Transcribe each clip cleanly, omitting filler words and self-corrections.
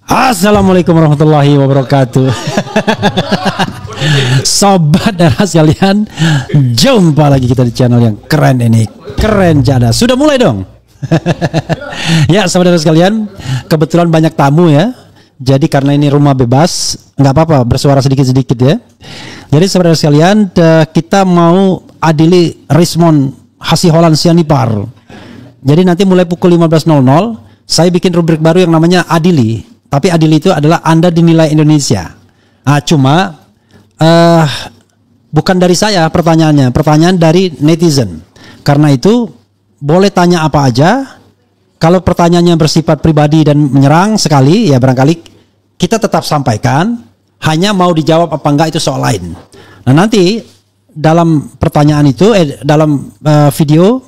Assalamualaikum warahmatullahi wabarakatuh. Sobat Eras sekalian, jumpa lagi kita di channel yang keren ini, Keren Cadas. Sudah mulai dong. Ya, sobat Eras sekalian, kebetulan banyak tamu ya. Jadi karena ini rumah bebas, nggak apa-apa bersuara sedikit-sedikit ya. Jadi sobat Eras sekalian, kita mau adili Rismond Hasiholan Sianipar. Jadi nanti mulai pukul 15.00 saya bikin rubrik baru yang namanya Adili. Tapi Adili itu adalah Anda dinilai Indonesia. Nah, cuma bukan dari saya pertanyaannya, pertanyaan dari netizen. Karena itu boleh tanya apa aja. Kalau pertanyaannya bersifat pribadi dan menyerang sekali, ya barangkali kita tetap sampaikan. Hanya mau dijawab apa enggak itu soal lain. Nah, nanti dalam pertanyaan itu, dalam video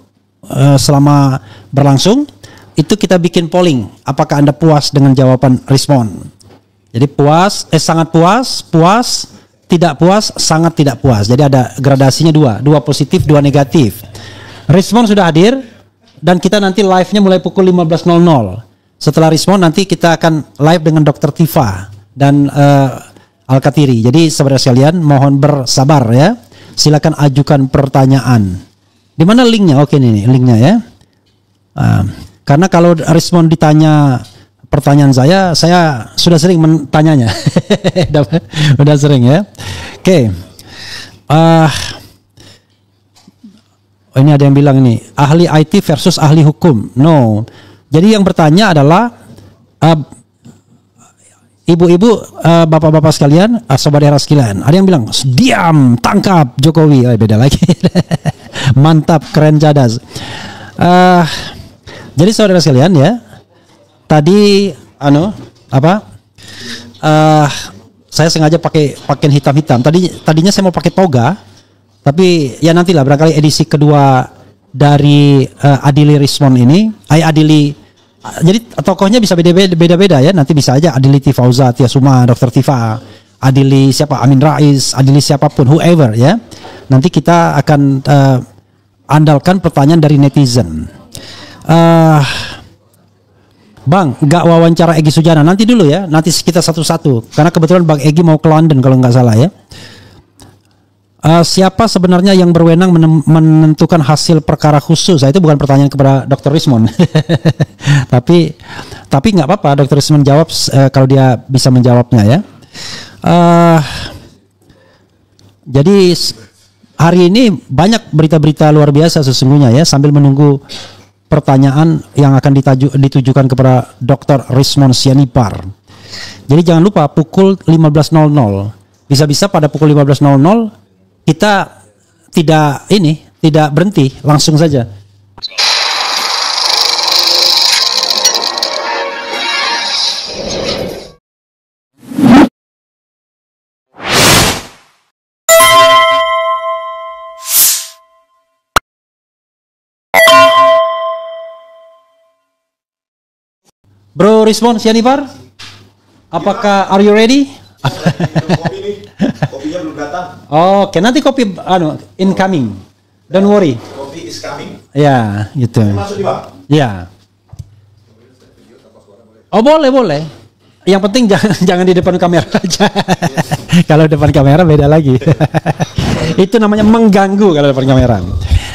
selama berlangsung, itu kita bikin polling, apakah Anda puas dengan jawaban Rismond. Jadi puas, sangat puas, puas, tidak puas, sangat tidak puas. Jadi ada gradasinya dua positif, dua negatif. Rismond sudah hadir dan kita nanti live-nya mulai pukul 15.00. Setelah Rismond nanti kita akan live dengan Dr. Tifa dan Al-Katiri. Jadi saudara sekalian mohon bersabar ya. Silakan ajukan pertanyaan. Di mana linknya? Oke, ini linknya ya. Karena kalau Rismond ditanya pertanyaan saya sudah sering bertanyanya. Udah sering ya. Oke. Ini ada yang bilang ini ahli IT versus ahli hukum. No. Jadi yang bertanya adalah ibu-ibu, bapak-bapak sekalian, sobat Eras sekalian. Ada yang bilang diam, tangkap Jokowi. Beda lagi. Mantap, keren cadas. Jadi saudara sekalian ya, tadi saya sengaja pakai pakaian hitam-hitam. Tadinya saya mau pakai toga, tapi ya nantilah barangkali edisi kedua dari Adili Rismond ini, Adili. Jadi tokohnya bisa beda-beda ya. Nanti bisa aja Adili Tifauza, Tia Suma, Dr. Tifa, Adili siapa, Amin Rais, Adili siapapun, whoever ya. Nanti kita akan andalkan pertanyaan dari netizen. Bang, nggak wawancara Egy Sujana nanti dulu ya, nanti kita satu-satu karena kebetulan Bang Egy mau ke London kalau nggak salah ya. Siapa sebenarnya yang berwenang menentukan hasil perkara khusus? Itu bukan pertanyaan kepada Dr. Rismond. tapi nggak apa-apa, Dr. Rismond jawab kalau dia bisa menjawabnya ya. Jadi hari ini banyak berita-berita luar biasa sesungguhnya ya, sambil menunggu pertanyaan yang akan ditujukan kepada Dr. Rismond Sianipar. Jadi jangan lupa pukul 15.00. Bisa-bisa pada pukul 15.00 kita tidak berhenti, langsung saja. Bro Rismond Sianipar, apakah are you ready? Kopinya belum datang. Oke, nanti kopi incoming. Don't worry. Kopi is coming. Ya, gitu. Masuk di bawah. Ya. Oh, boleh. Yang penting jangan di depan kamera aja. Kalau depan kamera beda lagi. Itu namanya mengganggu kalau depan kamera.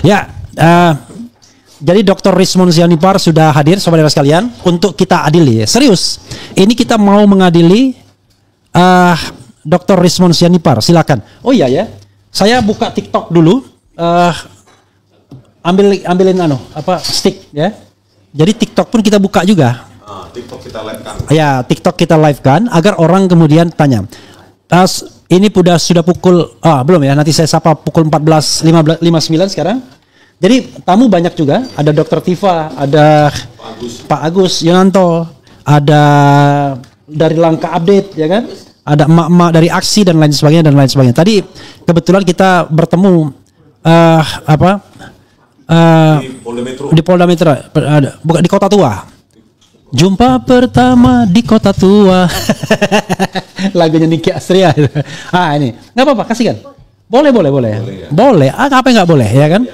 Ya, jadi Dr. Rismond Sianipar sudah hadir, saudara sekalian, untuk kita adili. Serius, ini kita mau mengadili Dr. Rismond Sianipar. Silakan. Oh iya ya, saya buka TikTok dulu. Ambilin stick ya. Jadi TikTok pun kita buka juga. TikTok kita live kan. Ya, TikTok kita live kan agar orang kemudian tanya. Ini sudah pukul belum ya? Nanti saya sapa pukul 14.59 sekarang. Jadi tamu banyak juga, ada Dr. Tifa, ada Pak Agus Yonanto, ada dari Langkah Update ya kan, ada emak-emak dari Aksi dan lain sebagainya. Tadi kebetulan kita bertemu di Polda Metro, bukan di Kota Tua. Jumpa pertama di Kota Tua. Lagunya Niki Astria. Ini nggak apa-apa, kasihkan. Boleh. Ya. Boleh. Apa nggak boleh ya kan?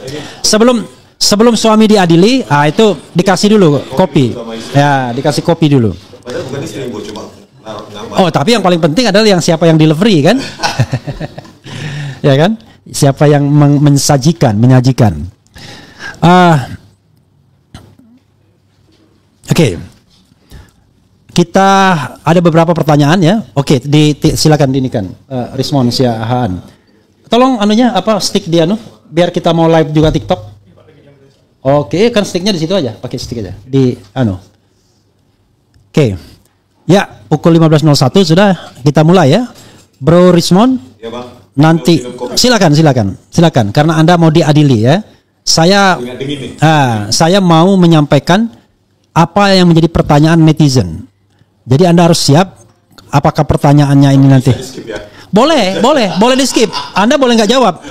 Sebelum suami diadili, itu dikasih dulu kopi. Ya, dikasih kopi dulu. Padahal bukan istri yang gue coba. naruh nama. Oh, tapi yang paling penting adalah yang siapa yang delivery kan? Ya kan? Siapa yang menyajikan. Oke. Kita ada beberapa pertanyaan ya. Oke, silakan dinikan respons ya Han. Tolong anunya stick dia biar kita mau live juga TikTok. Oke, kan sticknya di situ aja, pakai stick aja di Oke. Ya, pukul 15.01 sudah kita mulai ya. Bro Rismon. Ya, Bang. Nanti silakan karena Anda mau diadili ya. Saya mau menyampaikan apa yang menjadi pertanyaan netizen. Jadi Anda harus siap apakah pertanyaannya ini nanti. Boleh di skip. Anda boleh nggak jawab.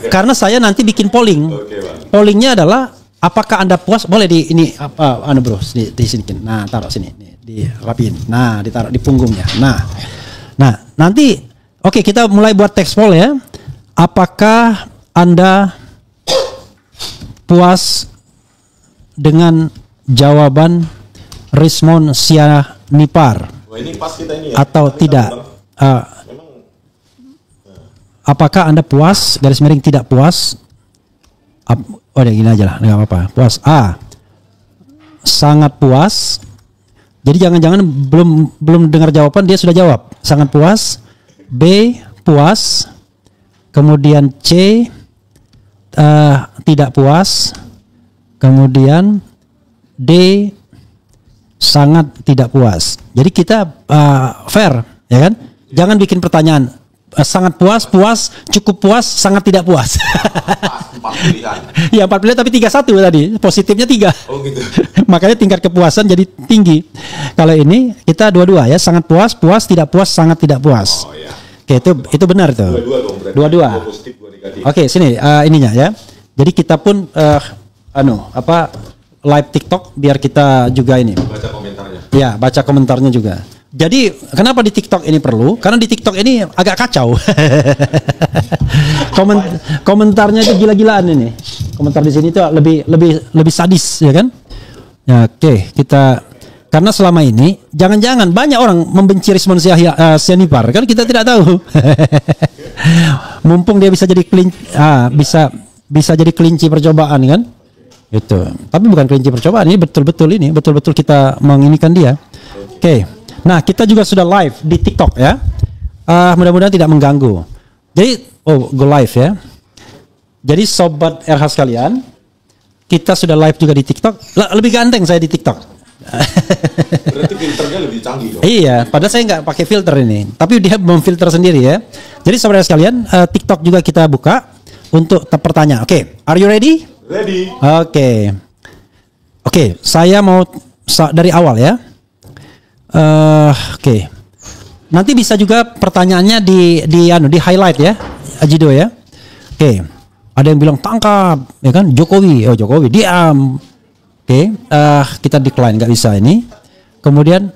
Karena saya nanti bikin polling. Pollingnya adalah apakah Anda puas? Boleh di ini bro di sini. Nah, taruh sini nih, dirapiin. Nah, ditaruh di punggungnya. Nah, nanti kita mulai buat text poll ya. Apakah Anda puas dengan jawaban Rismon Sianipar? Ini pas kita ini ya. Atau tidak? Apakah Anda puas? _ tidak puas? Udah gini aja lah, nggak apa-apa. Puas. A, sangat puas. Jadi jangan-jangan belum dengar jawaban dia sudah jawab. Sangat puas. B, puas. Kemudian C, tidak puas. Kemudian D, sangat tidak puas. Jadi kita fair, ya kan? Jangan bikin pertanyaan sangat puas, cukup puas, sangat tidak puas. 4 pilihan. Ya 4 pilihan tapi 31 tadi. Positifnya 3. Oh gitu. Makanya tingkat kepuasan jadi tinggi. Kalau ini kita dua-dua ya, sangat puas, tidak puas, sangat tidak puas. Oh iya. Oke, itu benar tuh. Dua-dua dong berarti. Dua-dua. Dua positif, dua negatif. Oke, sini ininya ya. Jadi kita pun live TikTok biar kita juga ini. Baca komentarnya. Ya, baca komentarnya juga. Jadi kenapa di TikTok ini perlu? Karena di TikTok ini agak kacau. Komentarnya itu gila-gilaan ini. Komentar di sini tuh lebih sadis ya kan? Ya, oke, kita karena selama ini jangan-jangan banyak orang membenci Rismon Sianipar kan kita tidak tahu. Mumpung dia bisa jadi bisa jadi kelinci percobaan kan? Itu. Tapi bukan kelinci percobaan, ini betul-betul kita menginikan dia. Oke. Nah, kita juga sudah live di TikTok ya. Mudah-mudahan tidak mengganggu. Jadi, go live ya. Jadi sobat RH sekalian, kita sudah live juga di TikTok. Lebih ganteng saya di TikTok. Berarti filternya lebih canggih dong. Iya, padahal saya nggak pakai filter ini, tapi dia memfilter sendiri ya. Jadi sobat RH sekalian, TikTok juga kita buka untuk pertanyaan. Oke, are you ready? Ready. Oke, saya mau dari awal ya. Oke. Nanti bisa juga pertanyaannya di highlight ya, Ajido ya. Oke. Ada yang bilang tangkap, ya kan? Jokowi diam. Oke. Kita decline, nggak bisa ini. Kemudian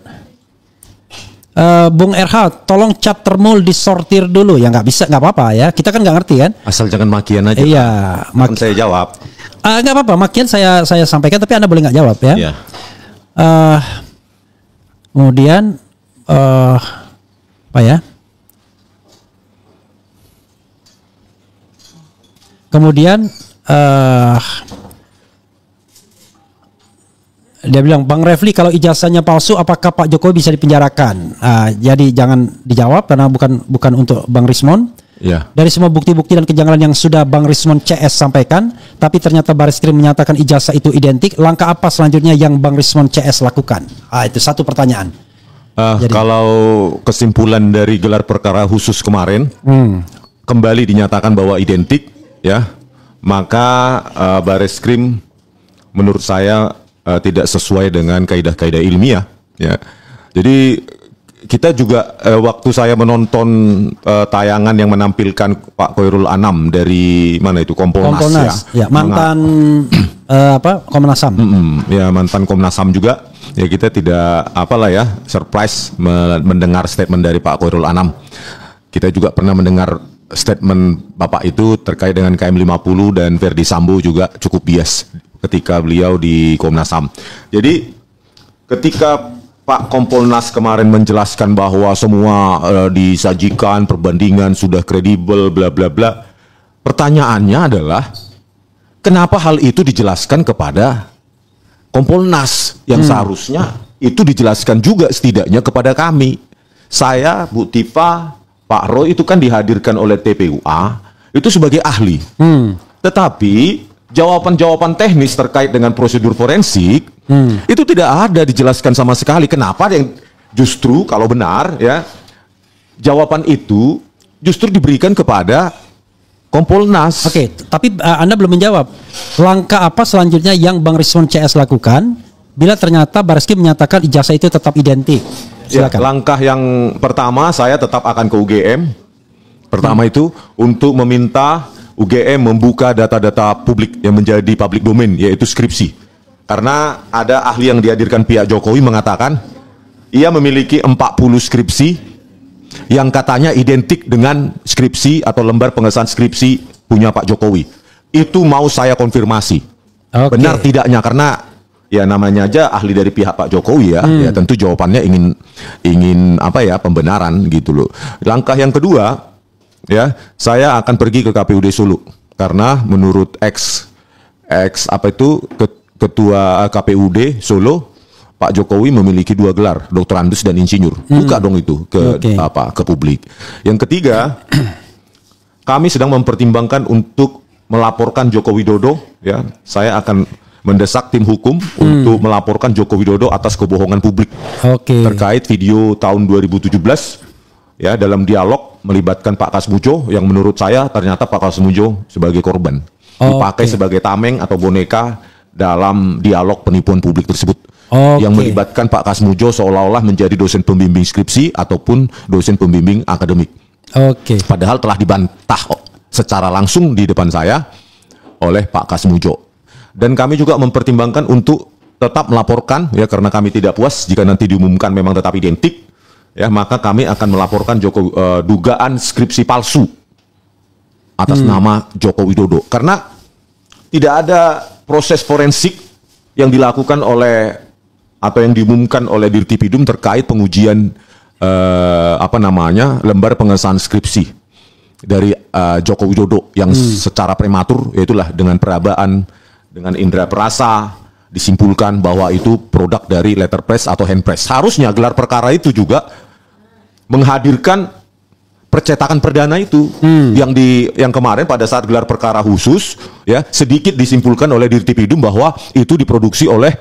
Bung RH, tolong chat termul disortir dulu. Ya nggak bisa, nggak apa-apa ya. Kita kan nggak ngerti kan? Asal jangan makian aja. Iya. Saya jawab. Nggak apa-apa, makian saya sampaikan, tapi Anda boleh nggak jawab ya. Iya. Kemudian apa ya? Kemudian dia bilang, Bang Refli, kalau ijazahnya palsu, apakah Pak Jokowi bisa dipenjarakan? Jadi jangan dijawab karena bukan untuk Bang Rismon. Ya. Dari semua bukti-bukti dan kejanggalan yang sudah Bang Rismon CS sampaikan, tapi ternyata Barreskrim menyatakan ijazah itu identik, langkah apa selanjutnya yang Bang Rismon CS lakukan? Itu satu pertanyaan. Kalau kesimpulan dari gelar perkara khusus kemarin, kembali dinyatakan bahwa identik, ya, maka Barreskrim menurut saya tidak sesuai dengan kaidah-kaidah ilmiah. Ya. Jadi kita juga waktu saya menonton tayangan yang menampilkan Pak Khairul Anam dari mana itu Kompolnas ya mantan Komnas HAM. Ya mantan Komnas HAM juga. Ya kita tidak surprise mendengar statement dari Pak Khairul Anam. Kita juga pernah mendengar statement Bapak itu terkait dengan KM 50 dan Verdi Sambo juga cukup bias ketika beliau di Komnas HAM. Jadi ketika Pak Kompolnas kemarin menjelaskan bahwa semua disajikan, perbandingan sudah kredibel, bla bla bla. Pertanyaannya adalah, kenapa hal itu dijelaskan kepada Kompolnas yang seharusnya itu dijelaskan juga setidaknya kepada kami. Saya, Bu Tifa, Pak Roy itu kan dihadirkan oleh TPUA itu sebagai ahli. Tetapi jawaban-jawaban teknis terkait dengan prosedur forensik itu tidak ada dijelaskan sama sekali. Kenapa yang justru kalau benar ya jawaban itu justru diberikan kepada Kompolnas. Oke, tapi Anda belum menjawab. Langkah apa selanjutnya yang Bang Rismond CS lakukan bila ternyata Bareskrim menyatakan ijazah itu tetap identik? Ya, Silakan. langkah yang pertama saya tetap akan ke UGM. Pertama itu untuk meminta UGM membuka data-data publik yang menjadi public domain, yaitu skripsi. Karena ada ahli yang dihadirkan pihak Jokowi mengatakan ia memiliki 40 skripsi yang katanya identik dengan skripsi atau lembar pengesahan skripsi punya Pak Jokowi. Itu mau saya konfirmasi. Benar tidaknya, karena ya namanya aja ahli dari pihak Pak Jokowi ya. Ya tentu jawabannya ingin apa ya, pembenaran gitu loh. Langkah yang kedua ya, saya akan pergi ke KPUD Solo karena menurut ketua KPUD Solo, Pak Jokowi memiliki 2 gelar, Dr. Andus dan Insinyur. Buka dong itu ke publik. Yang ketiga, kami sedang mempertimbangkan untuk melaporkan Joko Widodo ya. Saya akan mendesak tim hukum untuk melaporkan Joko Widodo atas kebohongan publik terkait video tahun 2017 ya, dalam dialog melibatkan Pak Kasmujo yang menurut saya ternyata Pak Kasmujo sebagai korban dipakai sebagai tameng atau boneka dalam dialog penipuan publik tersebut. Yang melibatkan Pak Kasmujo seolah-olah menjadi dosen pembimbing skripsi ataupun dosen pembimbing akademik. Padahal telah dibantah secara langsung di depan saya oleh Pak Kasmujo. Dan kami juga mempertimbangkan untuk tetap melaporkan ya, karena kami tidak puas jika nanti diumumkan memang tetap identik ya, maka kami akan melaporkan dugaan skripsi palsu atas nama Joko Widodo. Karena tidak ada proses forensik yang dilakukan oleh atau yang diumumkan oleh Dirtipidum terkait pengujian lembar pengesahan skripsi dari Joko Widodo yang secara prematur, yaitulah dengan perabaan, dengan indera perasa disimpulkan bahwa itu produk dari letterpress atau handpress. Harusnya gelar perkara itu juga menghadirkan percetakan perdana itu yang kemarin pada saat gelar perkara khusus ya, sedikit disimpulkan oleh Dirtipidum bahwa itu diproduksi oleh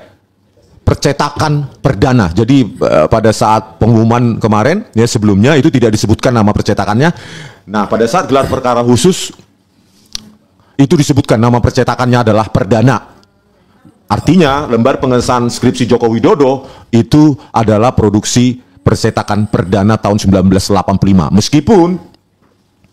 percetakan perdana. Jadi pada saat pengumuman kemarin ya, sebelumnya itu tidak disebutkan nama percetakannya. Nah, pada saat gelar perkara khusus itu disebutkan nama percetakannya adalah perdana. Artinya lembar pengesahan skripsi Joko Widodo itu adalah produksi percetakan perdana tahun 1985. Meskipun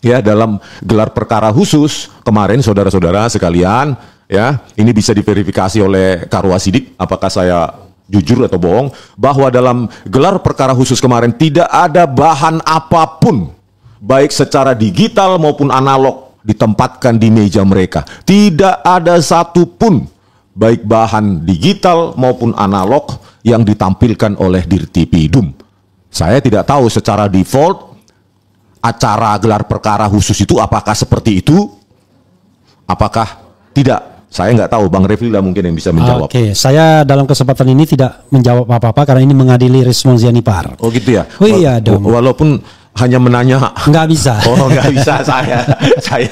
ya dalam gelar perkara khusus kemarin, saudara-saudara sekalian ya, ini bisa diverifikasi oleh Karwasidik apakah saya jujur atau bohong, bahwa dalam gelar perkara khusus kemarin tidak ada bahan apapun baik secara digital maupun analog ditempatkan di meja mereka. Tidak ada satupun baik bahan digital maupun analog yang ditampilkan oleh Dirtipidum. Saya tidak tahu secara default acara gelar perkara khusus itu apakah seperti itu, apakah tidak. Saya nggak tahu, Bang Refli lah mungkin yang bisa menjawab. Saya dalam kesempatan ini tidak menjawab apa-apa karena ini mengadili Rismond Sianipar. Oh gitu ya? Oh iya dong. Walaupun hanya menanya. Nggak bisa. Oh nggak bisa saya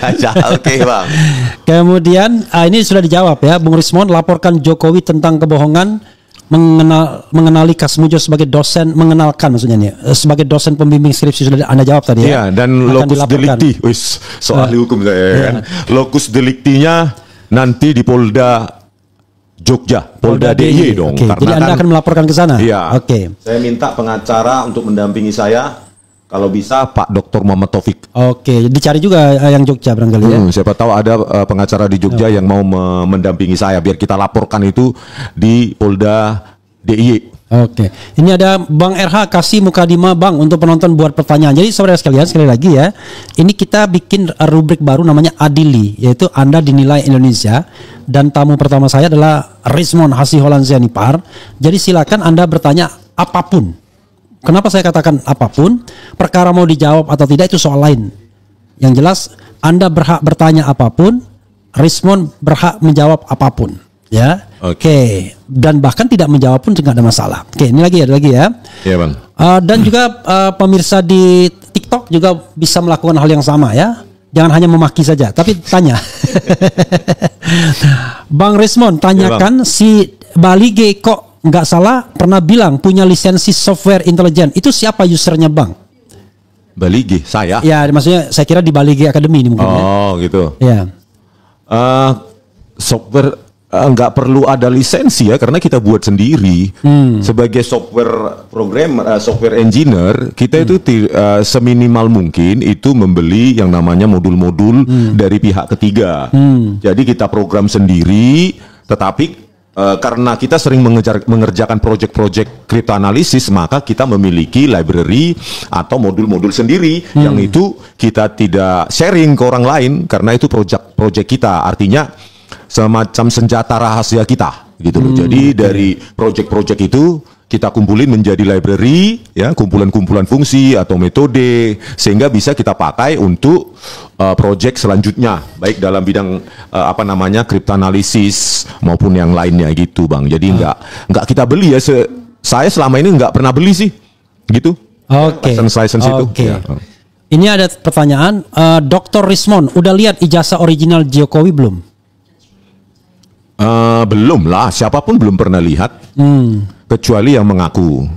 aja. Oke, Bang. Kemudian ini sudah dijawab ya, Bung Rismond, laporkan Jokowi tentang kebohongan mengenali Kasmujo sebagai dosen, mengenalkan maksudnya nih, sebagai dosen pembimbing skripsi, sudah Anda jawab tadi ya. Iya, dan locus delicti, soal hukum saya kan. Locus delictinya nanti di Polda Jogja, Polda DIY dong. Jadi Anda akan melaporkan ke sana? Iya. Saya minta pengacara untuk mendampingi saya, kalau bisa Pak Dr. Muhammad Taufik. Dicari juga yang Jogja barangkali ya. Siapa tahu ada pengacara di Jogja yang mau mendampingi saya, biar kita laporkan itu di Polda DIY. Ini ada Bang RH kasih mukadimah Bang untuk penonton buat pertanyaan. Jadi saudara sekalian, sekali lagi ya, ini kita bikin rubrik baru namanya Adili, yaitu Anda dinilai Indonesia, dan tamu pertama saya adalah Rismond Hasiholan Sianipar. Jadi silakan Anda bertanya apapun. Kenapa saya katakan apapun? Perkara mau dijawab atau tidak itu soal lain. Yang jelas Anda berhak bertanya apapun, Rismond berhak menjawab apapun. Ya, oke. Dan bahkan tidak menjawab pun tidak ada masalah. Oke, ini ada lagi ya. Iya bang. Dan juga pemirsa di TikTok juga bisa melakukan hal yang sama ya. Jangan hanya memaki saja, tapi tanya. Bang Rismond, tanyakan ya, si Balige kok nggak salah pernah bilang punya lisensi software intelijen. Itu siapa usernya bang? Balige, saya. Ya, maksudnya saya kira di Balige Academy ini mungkin. Oh, gitu. Ya. Software nggak perlu ada lisensi ya, karena kita buat sendiri. Sebagai software programmer, software engineer, kita itu seminimal mungkin itu membeli yang namanya modul-modul dari pihak ketiga. Jadi kita program sendiri, tetapi karena kita sering mengerjakan project-project kriptoanalisis, maka kita memiliki library atau modul-modul sendiri yang itu kita tidak sharing ke orang lain karena itu project kita, artinya semacam senjata rahasia kita gitu loh. Jadi dari project-project itu kita kumpulin menjadi library ya, kumpulan-kumpulan fungsi atau metode sehingga bisa kita pakai untuk project selanjutnya baik dalam bidang kriptoanalisis maupun yang lainnya gitu bang. Jadi nggak kita beli ya, saya selama ini nggak pernah beli sih gitu. Oke. License itu. Oke. Ya. Ini ada pertanyaan, Dr. Rismond udah lihat ijazah original Jokowi belum? Belum lah, siapapun belum pernah lihat, kecuali yang mengaku,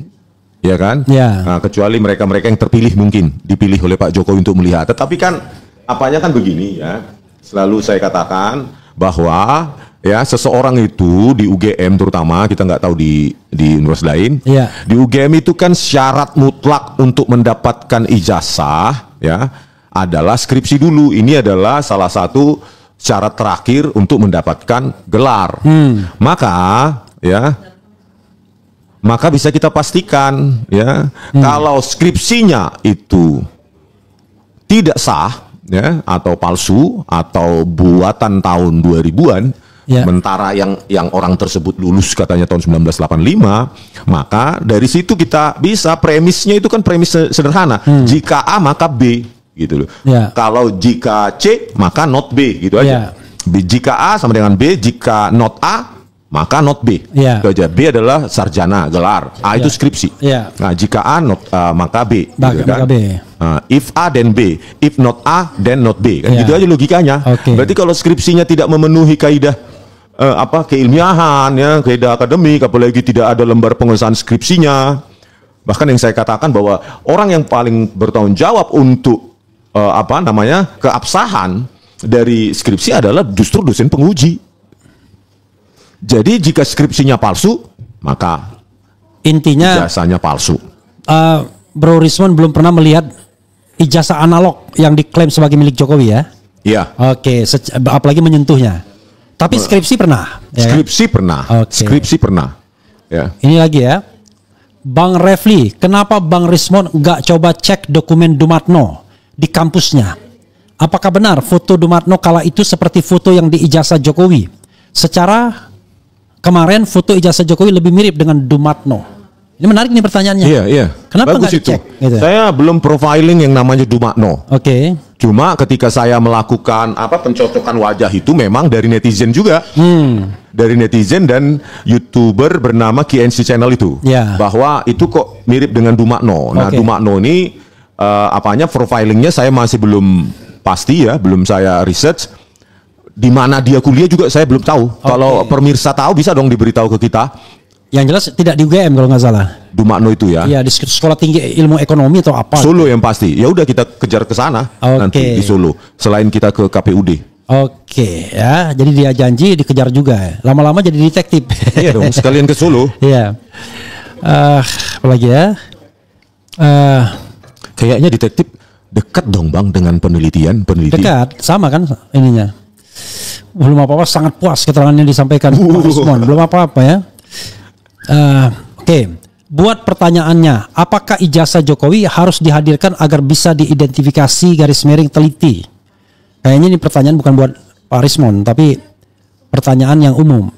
ya kan? Ya. Nah, kecuali mereka-mereka yang terpilih mungkin dipilih oleh Pak Jokowi untuk melihat. Tetapi kan, apanya kan begini ya, selalu saya katakan bahwa ya seseorang itu di UGM terutama, kita nggak tahu di universitas lain, ya. Di UGM itu kan syarat mutlak untuk mendapatkan ijazah ya adalah skripsi dulu. Ini adalah salah satu syarat terakhir untuk mendapatkan gelar. Maka bisa kita pastikan ya, kalau skripsinya itu tidak sah ya, atau palsu atau buatan tahun 2000-an, sementara yang orang tersebut lulus katanya tahun 1985, maka dari situ kita bisa, premisnya itu kan premis sederhana, jika A maka B gitu loh. Kalau jika C maka not B gitu aja. Jika A sama dengan B, jika not A maka not B. Itu aja. B adalah sarjana, gelar. A itu skripsi. Nah, jika A not maka B. Gitu kan? B. If A then B, if not A then not B. Kan gitu aja logikanya. Berarti kalau skripsinya tidak memenuhi kaidah keilmiahan ya, kaidah akademik, apalagi tidak ada lembar pengesahan skripsinya. Bahkan yang saya katakan bahwa orang yang paling bertanggung jawab untuk keabsahan dari skripsi adalah justru dosen penguji. Jadi jika skripsinya palsu, maka intinya ijazahnya palsu. Bro Rismond belum pernah melihat ijazah analog yang diklaim sebagai milik Jokowi ya? Iya. Oke, apalagi menyentuhnya. Tapi skripsi pernah. Skripsi pernah. Skripsi pernah. Ya. Ini lagi ya, Bang Refli, kenapa Bang Rismond nggak coba cek dokumen Dumatno di kampusnya? Apakah benar foto Dumatno kala itu seperti foto yang di ijazah Jokowi? Secara kemarin foto ijazah Jokowi lebih mirip dengan Dumatno. Ini menarik nih pertanyaannya. Iya. Kenapa nggak dicek? Gitu? Saya belum profiling yang namanya Dumatno. Cuma ketika saya melakukan pencocokan wajah itu memang dari netizen juga. Dari netizen dan YouTuber bernama KNC Channel itu. Bahwa itu kok mirip dengan Dumatno. Nah, Dumatno ini profilingnya saya masih belum pasti ya, belum saya research. Di mana dia kuliah juga saya belum tahu. Kalau pemirsa tahu bisa dong diberitahu ke kita. Yang jelas tidak di UGM kalau nggak salah. Dumatno itu ya. Iya, di Sekolah Tinggi Ilmu Ekonomi atau apa? Solo yang pasti. Ya udah kita kejar ke sana nanti di Solo. Selain kita ke KPUD. Ya. Jadi dia janji dikejar juga. Lama-lama jadi detektif. Iya dong, sekalian ke Solo. Iya. Apalagi ya? Kayaknya detektif dekat dong bang dengan peneliti. Dekat, sama kan ininya. Belum apa-apa, sangat puas keterangannya disampaikan Pak Rismond. Belum apa-apa ya. Buat pertanyaannya, apakah ijazah Jokowi harus dihadirkan agar bisa diidentifikasi garis miring teliti? Kayaknya ini pertanyaan bukan buat Pak Rismond, tapi pertanyaan yang umum.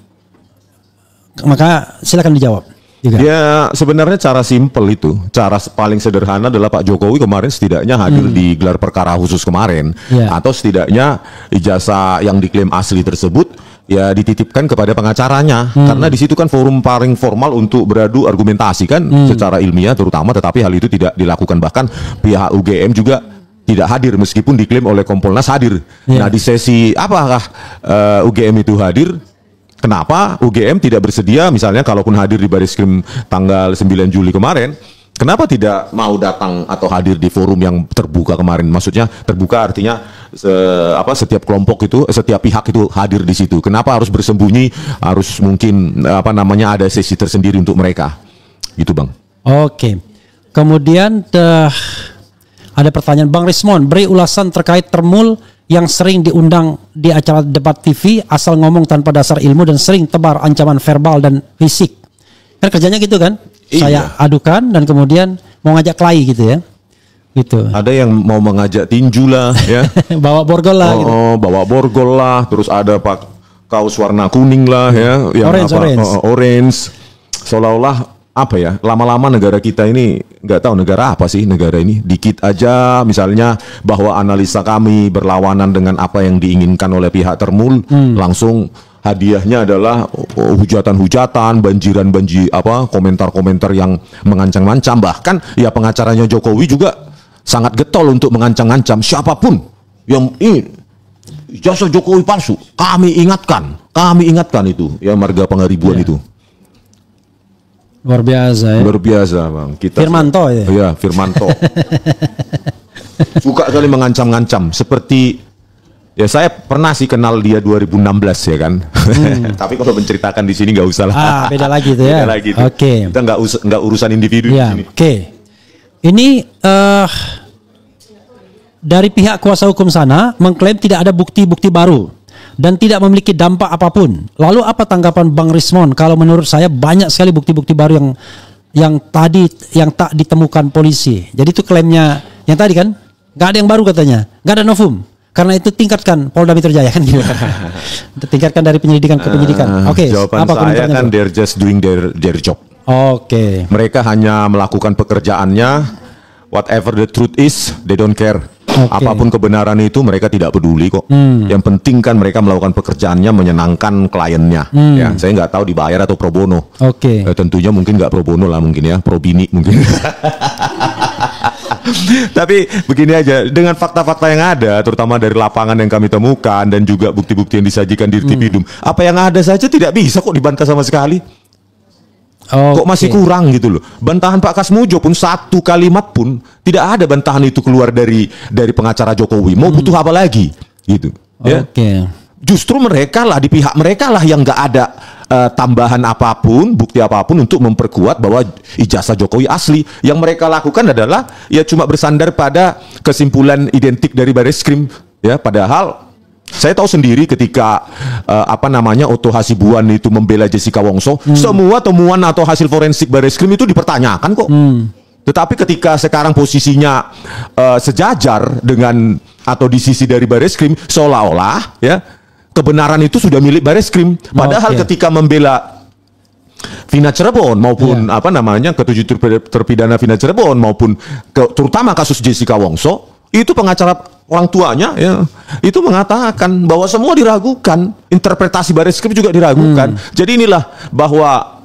Maka silakan dijawab. juga. Ya sebenarnya cara simpel itu, cara paling sederhana adalah Pak Jokowi kemarin setidaknya hadir di gelar perkara khusus kemarin, atau setidaknya ijazah yang diklaim asli tersebut ya dititipkan kepada pengacaranya, karena di situ kan forum paling formal untuk beradu argumentasi kan secara ilmiah terutama, tetapi hal itu tidak dilakukan, bahkan pihak UGM juga tidak hadir meskipun diklaim oleh Kompolnas hadir. Nah di sesi apakah UGM itu hadir? Kenapa UGM tidak bersedia misalnya kalaupun hadir di Bareskrim tanggal 9 Juli kemarin, kenapa tidak mau datang atau hadir di forum yang terbuka kemarin? Maksudnya terbuka artinya setiap kelompok itu, setiap pihak itu hadir di situ. Kenapa harus bersembunyi? Harus mungkin ada sesi tersendiri untuk mereka. Gitu, Bang. Oke. Kemudian ada pertanyaan Bang Rismon, beri ulasan terkait Termul yang sering diundang di acara debat TV asal ngomong tanpa dasar ilmu dan sering tebar ancaman verbal dan fisik. Kan kerjanya gitu kan? Iya. Saya adukan dan kemudian mau ngajak kelahi gitu ya. Gitu. Ada yang mau mengajak tinju lah ya. Bawa borgol lah gitu. Bawa borgol lah, terus ada Pak kaos warna kuning lah ya, yang orange. Seolah-olah apa ya, lama-lama negara kita ini nggak tahu negara apa sih negara ini, dikit aja misalnya bahwa analisa kami berlawanan dengan apa yang diinginkan oleh pihak Termul, langsung hadiahnya adalah hujatan-hujatan, komentar-komentar yang mengancam-ancam, bahkan ya pengacaranya Jokowi juga sangat getol untuk mengancam-ancam siapapun yang ini jasa Jokowi palsu, kami ingatkan itu ya, marga pengaribuan itu. Luar biasa ya. Luar biasa, Bang. Firmanto ya. Iya, Firmanto. Suka kali mengancam-ngancam seperti ya, saya pernah sih kenal dia 2016 ya kan. Tapi kalau menceritakan di sini nggak usah lah. Beda lagi itu ya. Beda lagi itu. Oke. Kita nggak urusan individu ya, di sini. Oke. Ini dari pihak kuasa hukum sana mengklaim tidak ada bukti-bukti baru dan tidak memiliki dampak apapun. Lalu apa tanggapan Bang Rismon? Kalau menurut saya banyak sekali bukti-bukti baru yang tak ditemukan polisi. Jadi itu klaimnya yang tadi kan, nggak ada yang baru katanya, nggak ada novum. Karena itu tingkatkan Polda Metro Jaya kan gitu. Tingkatkan dari penyelidikan ke penyidikan. Oke. Jawaban apa saya kan they're just doing their job. Oke. Mereka hanya melakukan pekerjaannya. Whatever the truth is, they don't care. Apapun kebenaran itu mereka tidak peduli kok. Yang penting kan mereka melakukan pekerjaannya menyenangkan kliennya. Ya, saya nggak tahu dibayar atau pro bono. Tentunya mungkin nggak pro bono lah, mungkin ya, pro bini mungkin. Tapi begini aja, dengan fakta-fakta yang ada, terutama dari lapangan yang kami temukan dan juga bukti-bukti yang disajikan di Irtipidum, apa yang ada saja tidak bisa kok dibantah sama sekali. Kok masih kurang gitu loh. Bantahan Pak Kasmujo pun satu kalimat pun tidak ada, bantahan itu keluar dari pengacara Jokowi. Mau butuh apa lagi gitu. Ya. Justru mereka lah, di pihak mereka lah yang nggak ada tambahan apapun, bukti apapun untuk memperkuat bahwa ijazah Jokowi asli. Yang mereka lakukan adalah ya cuma bersandar pada kesimpulan identik dari Bareskrim. Ya, padahal saya tahu sendiri ketika Otto Hasibuan itu membela Jessica Wongso, semua temuan atau hasil forensik Bareskrim itu dipertanyakan kok. Tetapi ketika sekarang posisinya sejajar dengan atau di sisi dari Bareskrim, seolah-olah ya kebenaran itu sudah milik Bareskrim. Padahal ketika membela Vina Cirebon maupun ketujuh terpidana Vina Cirebon maupun terutama kasus Jessica Wongso, itu pengacara orang tuanya ya itu mengatakan bahwa semua diragukan, interpretasi Bareskrim juga diragukan. Jadi inilah bahwa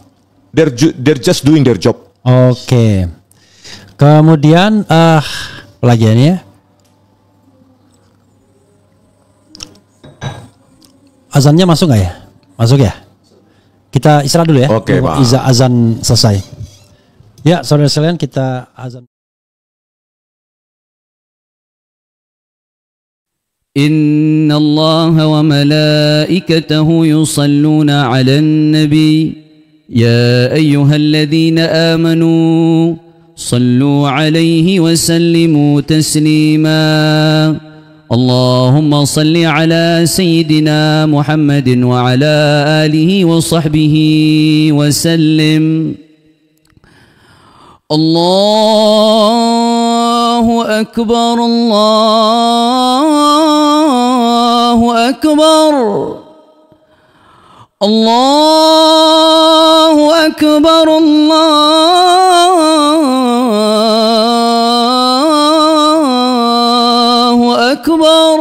they're just doing their job. Oke. Kemudian pelagian ya. Azannya masuk nggak ya? Masuk ya? Kita istirahat dulu ya. Oke, Pak. Azan selesai. Ya, saudara sekalian, kita azan. إن الله وملائكته يصلون على النبي يا أيها الذين آمنوا صلوا عليه وسلموا تسليما اللهم صل على سيدنا محمد وعلى آله وصحبه وسلم الله أكبر الله أكبر الله أكبر الله أكبر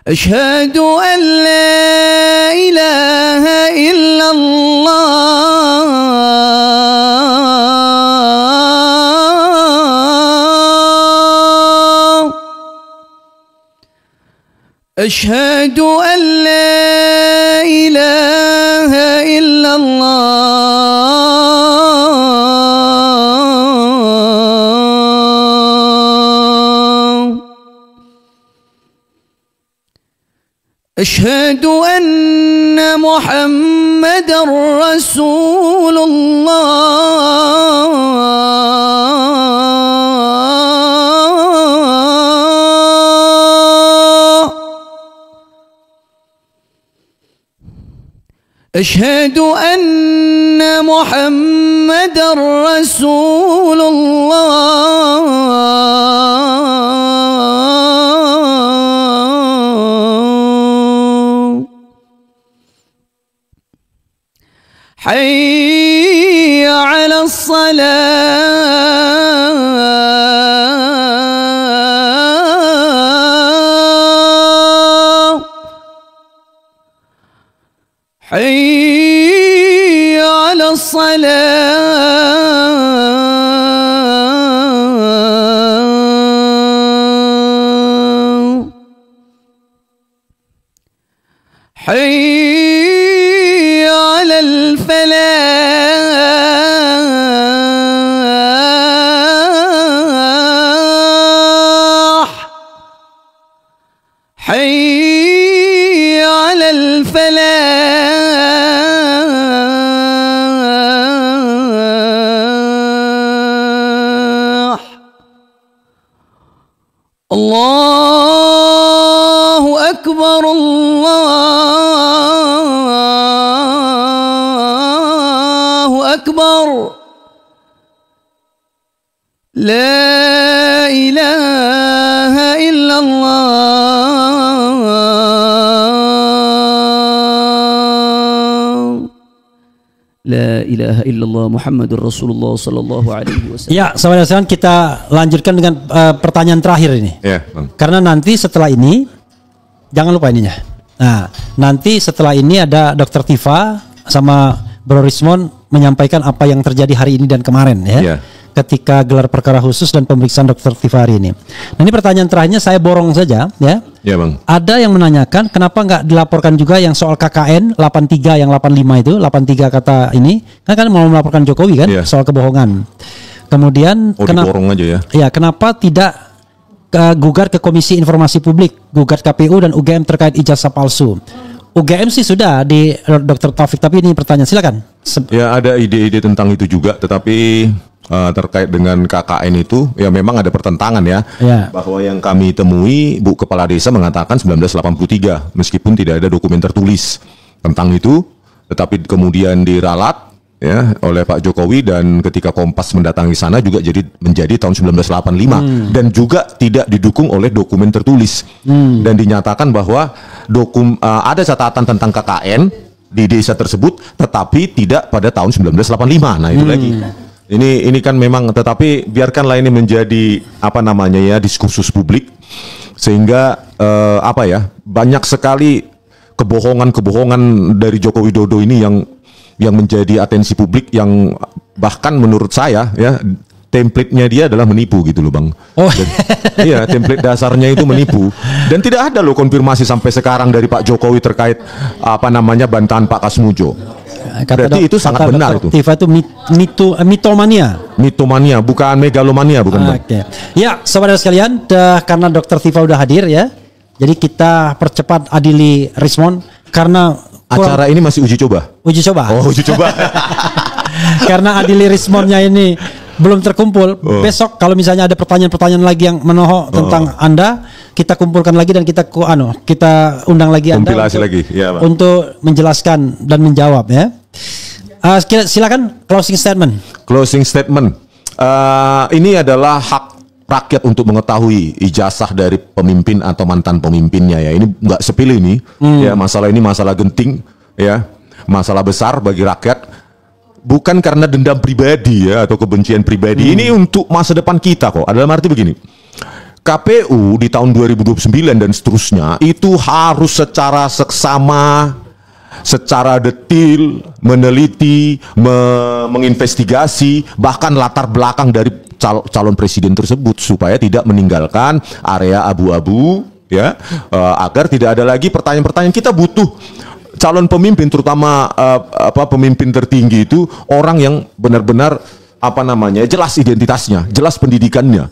أشهد أن لا إله إلا الله أشهد أن لا إله إلا الله أشهد أن محمدا رسول الله أشهد أن محمدا رسول الله حي على الصلاة حي على الصلاة حي على الفلاح حي على الفلاح الله أكبر الله أكبر لا إله إلا الله لا إله إلا الله محمد رسول الله صلى الله عليه وسلم. Ya, saudara-saudara, kita lanjutkan dengan pertanyaan terakhir ini. Ya, Bang. Karena nanti setelah ini, jangan lupa ininya. Nah, nanti setelah ini ada Dr. Tifa sama Bro Rismon menyampaikan apa yang terjadi hari ini dan kemarin ya. Ya. Ketika gelar perkara khusus dan pemeriksaan Dr. Tifa hari ini. Nah, ini pertanyaan terakhirnya saya borong saja ya. Ya, Bang. Ada yang menanyakan kenapa nggak dilaporkan juga yang soal KKN 83 yang 85 itu 83 kata ini kan mau melaporkan Jokowi kan Iya. soal kebohongan. Kemudian Diborong aja ya. ya kenapa tidak gugat ke Komisi Informasi Publik, gugat KPU dan UGM terkait ijazah palsu. UGM sih sudah di Dr. Taufik, tapi ini pertanyaan silakan. Ya, ada ide-ide tentang itu juga, tetapi terkait dengan KKN itu ya memang ada pertentangan ya. Ya. Bahwa yang kami temui Bu Kepala Desa mengatakan 1983 meskipun tidak ada dokumen tertulis tentang itu, tetapi kemudian diralat ya oleh Pak Jokowi dan ketika Kompas mendatangi sana juga menjadi tahun 1985 dan juga tidak didukung oleh dokumen tertulis dan dinyatakan bahwa ada catatan tentang KKN di desa tersebut tetapi tidak pada tahun 1985. Nah, itu lagi. Ini kan memang, tetapi biarkanlah ini menjadi apa namanya ya diskursus publik sehingga banyak sekali kebohongan dari Joko Widodo ini yang menjadi atensi publik, yang bahkan menurut saya ya template-nya dia adalah menipu gitu loh, Bang. Oh. Iya, template dasarnya itu menipu dan tidak ada loh konfirmasi sampai sekarang dari Pak Jokowi terkait bantahan Pak Kasmujo. Berarti itu sangat benar itu. Tifa itu mitomania. Mitomania, bukan megalomania, bukan, Bang. Oke. Ya, saudara sekalian, karena Dr. Tifa udah hadir ya. Jadi kita percepat adili Rismon karena acara ini masih uji coba. Uji coba. Oh, uji coba. Karena adili Rismonnya ini belum terkumpul. Besok kalau misalnya ada pertanyaan-pertanyaan lagi yang menohok tentang Anda, kita kumpulkan lagi dan kita undang lagi Anda untuk menjelaskan dan menjawab ya. Silakan closing statement. Closing statement. Ini adalah hak rakyat untuk mengetahui ijazah dari pemimpin atau mantan pemimpinnya ya. Ini nggak sepilih nih. Ya, masalah ini masalah genting ya. Masalah besar bagi rakyat. Bukan karena dendam pribadi ya atau kebencian pribadi. Ini untuk masa depan kita kok. Dalam arti begini. KPU di tahun 2029 dan seterusnya itu harus secara seksama, secara detil, meneliti, menginvestigasi bahkan latar belakang dari calon presiden tersebut supaya tidak meninggalkan area abu-abu ya, agar tidak ada lagi pertanyaan-pertanyaan. Kita butuh calon pemimpin, terutama pemimpin tertinggi itu orang yang benar-benar jelas identitasnya, jelas pendidikannya,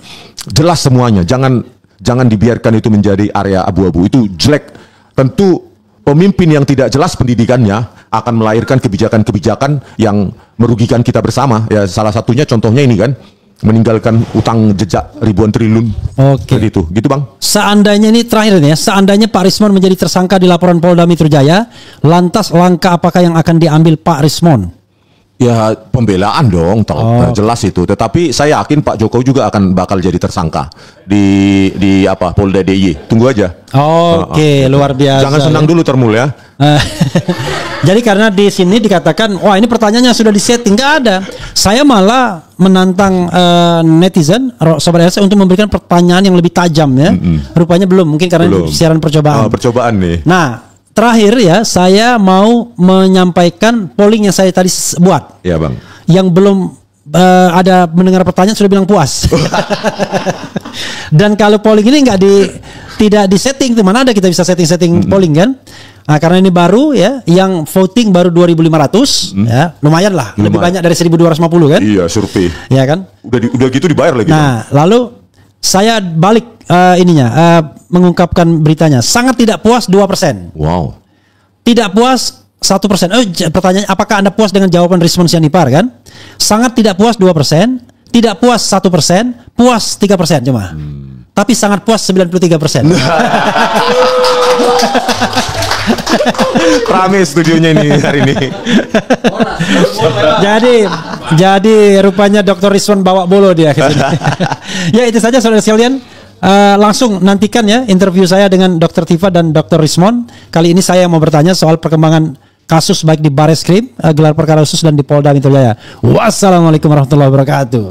jelas semuanya. Jangan dibiarkan itu menjadi area abu-abu. Itu jelek. Tentu pemimpin yang tidak jelas pendidikannya akan melahirkan kebijakan-kebijakan yang merugikan kita bersama. Ya, salah satunya contohnya ini kan, meninggalkan utang jejak ribuan triliun. Oke. Gitu Bang. Seandainya ini terakhir nih ya, seandainya Pak Rismon menjadi tersangka di laporan Polda Metro Jaya, lantas langkah apakah yang akan diambil Pak Rismon? Ya pembelaan dong, jelas itu. Tetapi saya yakin Pak Jokowi juga akan bakal jadi tersangka di Polda DIY. Tunggu aja. Oke, luar biasa. Jangan senang dulu Termul ya. Jadi karena di sini dikatakan, wah ini pertanyaannya sudah disetting, nggak ada. Saya malah menantang netizen, Sobat LC, untuk memberikan pertanyaan yang lebih tajam ya. Rupanya belum, mungkin karena ini siaran percobaan. Percobaan nih. Nah, terakhir ya, saya mau menyampaikan polling yang saya tadi buat. Ya Bang. Yang belum ada mendengar pertanyaan sudah bilang puas. Dan kalau polling ini tidak disetting, tuh mana ada kita bisa setting polling kan? Nah, karena ini baru ya, yang voting baru 2.500 ya, lumayan lah, lebih banyak dari 1.250 kan? Iya, survei. Ya kan? Udah gitu dibayar lagi. Nah, lalu saya balik mengungkapkan beritanya. Sangat tidak puas 2%. Wow. Tidak puas 1%. Pertanyaan, apakah Anda puas dengan jawaban Rismon Sianipar kan? Sangat tidak puas 2%, tidak puas 1%, puas 3% cuma. Tapi sangat puas 93%. Rame studionya ini hari ini. Jadi rupanya Dr. Rismon bawa bolo dia ke sini. Ya, itu saja saudara sekalian. Langsung nantikan ya interview saya dengan Dr. Tifa dan Dr. Rismon. Kali ini saya mau bertanya soal perkembangan kasus baik di Bareskrim, gelar perkara khusus, dan di Polda Metro Jaya. Wassalamualaikum warahmatullahi wabarakatuh.